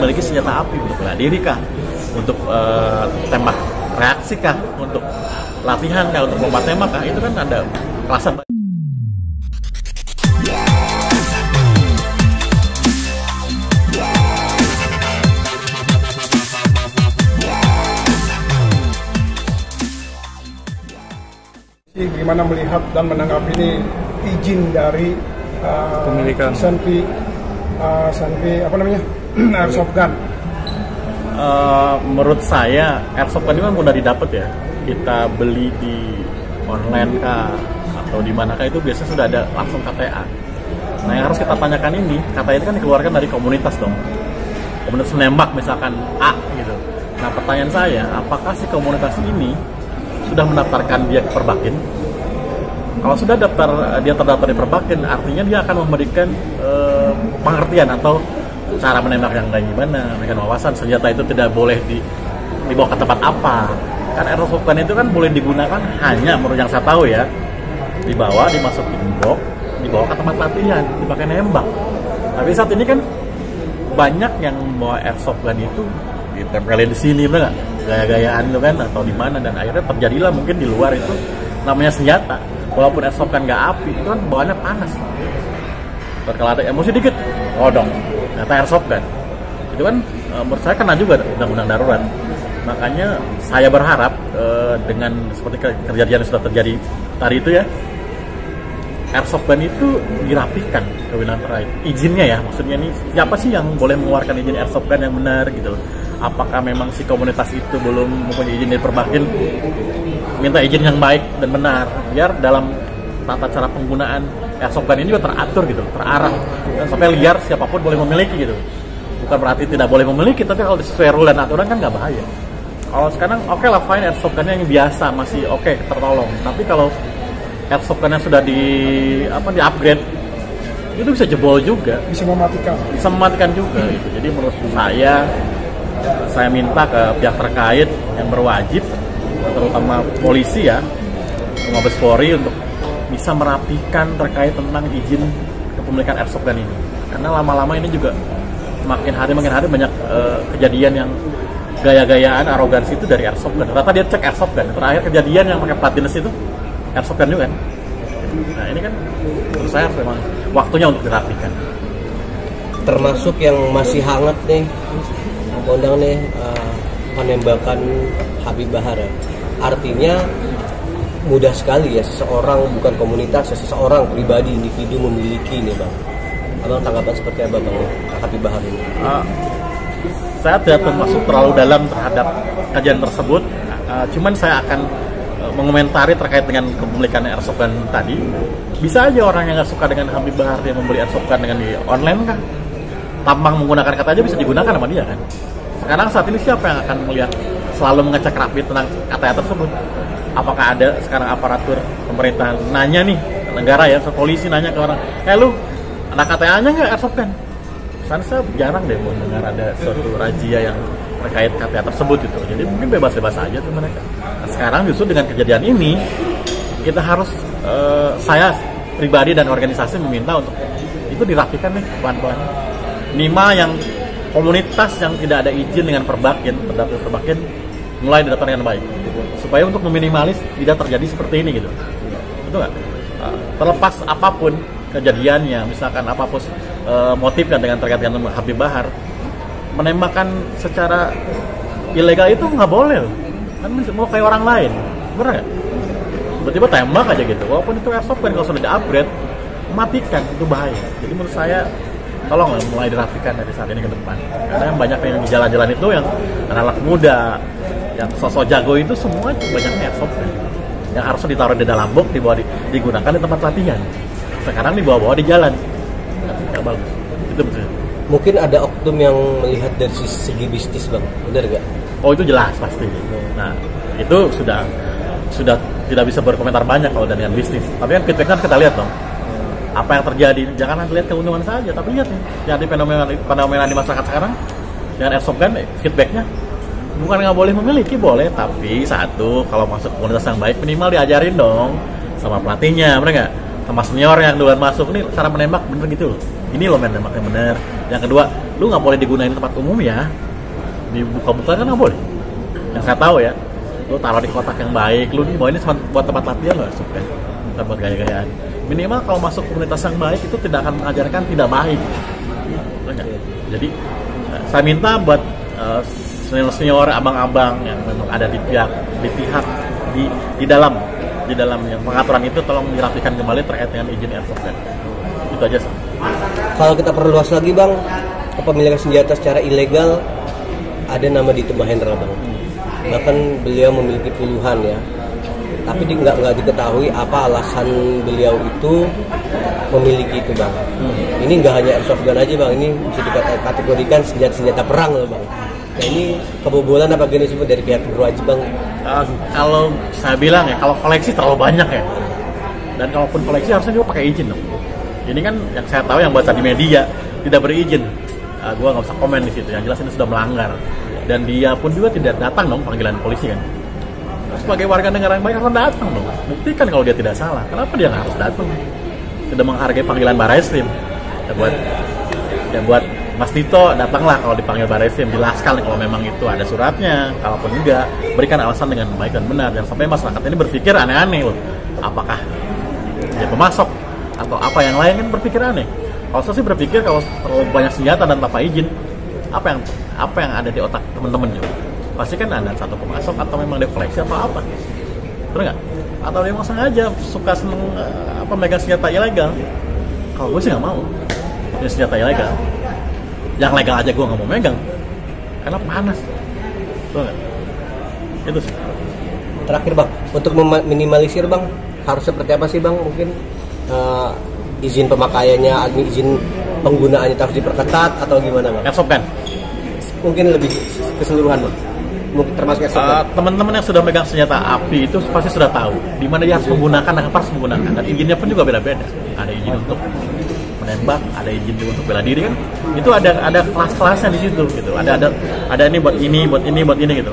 memiliki senjata api untuk bela diri kah, untuk tembak reaksi kah, untuk latihan kah, untuk lomba tembak kah, itu kan ada kelasan. Gimana melihat dan menanggapi ini izin dari pemilikan Sanpi airsoft gun? Menurut saya airsoft gun ini kan mudah didapat ya. Kita beli di online kah atau di manakah itu biasanya sudah ada langsung KTA. Nah yang harus kita tanyakan ini, KTA itu kan dikeluarkan dari komunitas dong. Komunitas menembak misalkan A gitu. Nah pertanyaan saya, apakah si komunitas ini sudah mendaftarkan dia ke Perbakin? Kalau sudah dia terdaftar di Perbakin, artinya dia akan memberikan pengertian atau cara menembak yang kayak gimana, memberikan wawasan senjata itu tidak boleh dibawa ke tempat apa. Kan airsoft gun itu kan boleh digunakan hanya menurut yang saya tahu ya, dibawa, dimasukin box, dibawa ke tempat latihan, dipakai nembak. Tapi saat ini kan banyak yang bawa airsoft gun itu ditempelin di sini, bener nggak? Gaya-gayaan lo kan atau di mana, dan akhirnya terjadilah mungkin di luar itu namanya senjata. Walaupun airsoft kan nggak api, itu kan bawaannya panas. Kalau ada emosi dikit, odong. Ternyata airsoft kan, itu kan menurut saya kena juga undang-undang darurat. Makanya saya berharap dengan seperti kejadian yang sudah terjadi tadi itu ya, airsoft gun itu dirapikan kewenangan terkait. Izinnya ya, maksudnya ini siapa sih yang boleh mengeluarkan izin airsoft gun yang benar gitu loh. Apakah memang si komunitas itu belum mempunyai izin dari Perbakin, minta izin yang baik dan benar, biar dalam tata cara penggunaan airsoft gun ini juga teratur gitu, terarah, dan sampai liar siapapun boleh memiliki gitu. Bukan berarti tidak boleh memiliki, tapi kalau sesuai rule dan aturan kan nggak bahaya. Kalau sekarang oke lah fine, airsoft gun yang biasa masih oke, tertolong. Tapi kalau airsoft gun yang sudah di-upgrade, itu bisa jebol juga, Bisa mematikan juga gitu. Jadi menurut saya minta ke pihak terkait yang berwajib, terutama polisi ya, Mabes Polri, untuk bisa merapikan terkait tentang izin kepemilikan airsoft gun ini. Karena lama-lama ini juga makin hari banyak kejadian yang gaya-gayaan, arogansi itu dari airsoft gun. Ternyata dia cek airsoft gun, terakhir kejadian yang pakai plat dinas itu airsoft gun juga kan. Nah ini kan menurut saya memang waktunya untuk dirapikan. Termasuk yang masih hangat nih, kondang nih, penembakan Habib Bahar. Artinya mudah sekali ya seseorang, bukan komunitas, seseorang pribadi, individu memiliki ini bang. Abang tanggapan seperti apa bang Habib Bahar ini? Saya tidak termasuk terlalu dalam terhadap kajian tersebut. Cuman saya akan mengomentari terkait dengan kepemilikan airsoft gun tadi. Bisa aja orang yang nggak suka dengan Habib Bahar dia membeli airsoft gun dengan di online kan, tampang menggunakan kata aja bisa digunakan sama dia kan. Sekarang saat ini siapa yang akan melihat selalu mengecek rapi tentang kata tersebut? Apakah ada sekarang aparatur pemerintahan nanya nih, negara ya, polisi nanya ke orang, lu ada KTA-nya nggak airsoft gun? Saya jarang deh mendengar ada suatu razia yang terkait KTA tersebut gitu. Jadi mungkin bebas-bebas aja tuh mereka. Nah, sekarang justru dengan kejadian ini kita harus saya pribadi dan organisasi meminta untuk itu dirapikan nih pelan-pelan. Minimal yang komunitas yang tidak ada izin dengan Perbakin, terdaftar Perbakin, mulai didaftar dengan baik, supaya untuk meminimalis tidak terjadi seperti ini gitu. Betul nggak? Terlepas apapun kejadiannya, misalkan apapun motifnya dengan terkait dengan Habib Bahar, menembakkan secara ilegal itu nggak boleh loh. Kan mau kayak orang lain, bener nggak? Tiba-tiba tembak aja gitu, walaupun itu airsoft kan kalau sudah di-upgrade, matikan, itu bahaya. Jadi menurut saya tolong mulai dirapikan dari saat ini ke depan. Karena yang banyak yang di jalan-jalan itu yang anak-anak muda, yang sosok jago itu semua banyaknya airsoft kan, yang harusnya ditaruh di dalam box, digunakan di tempat latihan. Sekarang dibawa-bawa di jalan, nggak bagus. Itu betul. Mungkin ada oknum yang melihat dari segi bisnis bang, benar nggak? Oh itu jelas pasti. Nah itu sudah tidak bisa berkomentar banyak kalau dengan bisnis. Tapi kan feedback kan kita lihat dong. Apa yang terjadi, jangan lihat keuntungan saja, tapi lihat nih, jadi fenomena di masyarakat sekarang dengan airsoft gun, feedbacknya bukan nggak boleh memiliki, boleh, tapi satu, kalau masuk komunitas yang baik minimal diajarin dong sama pelatihnya, bener nggak, sama senior yang duluan masuk, nih cara menembak bener gitu loh, ini loh menembaknya bener. Yang kedua, lu nggak boleh digunain tempat umum ya, dibuka-buka kan nggak boleh. Yang saya tahu ya, lu taruh di kotak yang baik, lu nih bahwa ini cuma buat tempat latihan loh, suka bukan buat gaya-gayaan. Minimal kalau masuk komunitas yang baik itu tidak akan mengajarkan tidak baik. Jadi saya minta buat senior-senior, abang-abang yang memang ada di dalam yang pengaturan itu, tolong dirapikan kembali terkait dengan izin airsoft gun. Itu aja. Kalau kita perluas lagi bang, kepemilikan senjata secara ilegal ada nama Dito Mahendra bang. Bahkan beliau memiliki puluhan ya. Tapi nggak diketahui apa alasan beliau itu memiliki itu bang. Ini nggak hanya airsoft gun aja bang, ini bisa dikategorikan senjata perang loh bang. Nah ini kebobolan apa gini semua dari pihak berwajib bang? Kalau saya bilang ya, kalau koleksi terlalu banyak ya. Dan kalaupun koleksi harusnya juga pakai izin dong. Ini kan yang saya tahu yang baca di media tidak berizin. Gua nggak usah komen di situ. Yang jelas ini sudah melanggar. Dan dia pun juga tidak datang dong panggilan polisi kan. Sebagai warga negara yang baik harus datang dong. Buktikan kalau dia tidak salah. Kenapa dia nggak harus datang? Tidak menghargai panggilan Barreskrim. Ya buat Mas Tito datanglah kalau dipanggil Barreskrim, jelaskan kalau memang itu ada suratnya. Kalaupun enggak, berikan alasan dengan baik dan benar. Jangan sampai masyarakat ini berpikir aneh-aneh loh. Apakah dia pemasok atau apa yang lain, kan berpikir aneh. Kalau saya sih berpikir kalau terlalu banyak senjata dan tanpa izin, apa yang ada di otak teman-teman juga? Pasti kan ada satu pemasok atau memang dia koleksi atau apa? Betul nggak? Atau dia memang sengaja suka seneng megang senjata ilegal? Kalau gue sih nggak mau punya senjata ilegal. Yang legal aja gue nggak mau megang karena panas. Betul nggak? Itu sih. Terakhir bang, untuk meminimalisir bang, harus seperti apa sih bang? Mungkin izin pemakaiannya, izin penggunaannya harus diperketat atau gimana bang? Airsoft gun. Mungkin lebih keseluruhan bang. Mungkin termasuk airsoft gun. Teman-teman yang sudah megang senjata api itu pasti sudah tahu di mana dia harus menggunakan dan harus menggunakan, dan izinnya pun juga beda-beda. Ada izin untuk menembak, ada izin juga untuk bela diri kan. Itu ada kelas-kelasnya di situ gitu. Ada ini buat ini gitu.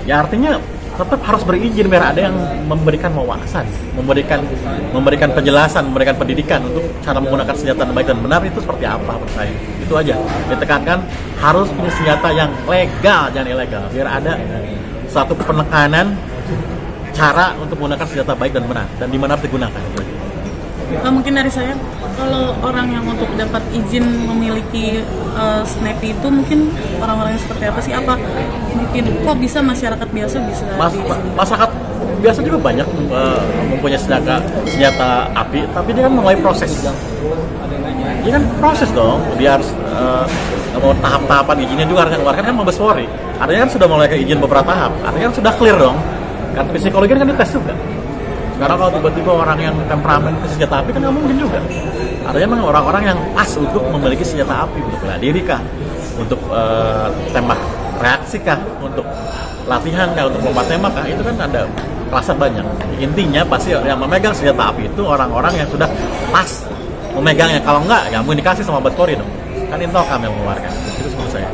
Ya artinya tetap harus berizin biar ada yang memberikan wawasan, memberikan penjelasan, memberikan pendidikan untuk cara menggunakan senjata yang baik dan benar itu seperti apa menurut saya. Itu aja. Ditekankan harus punya senjata yang legal, jangan ilegal. Biar ada satu penekanan cara untuk menggunakan senjata baik dan benar dan di mana harus digunakan. Mungkin dari saya, kalau orang yang untuk dapat izin memiliki snappy itu mungkin orang-orang yang seperti apa sih? Apa mungkin kok bisa masyarakat biasa bisa? Masyarakat biasa juga banyak mempunyai senjata api, tapi dia kan mulai proses. Dia kan proses dong, dia harus mau tahap-tahapan izinnya juga harus dikeluarkan kan Mabes Polri. Artinya kan sudah mulai ke izin beberapa tahap, artinya kan sudah clear dong. Karena psikologi kan dites juga. Karena kalau tiba-tiba orang yang temperamen ke senjata api kan nggak mungkin juga. Artinya memang orang-orang yang pas untuk memiliki senjata api, untuk bela diri kah, untuk tembak reaksi kah, untuk latihan kah, untuk lompat tembak kah, itu kan ada kelasnya banyak. Intinya pasti yang memegang senjata api itu orang-orang yang sudah pas memegangnya. Kalau enggak, ya mau dikasih sama Mabes Polri dong. Kan Intokam yang mengeluarkan. Itu menurut saya.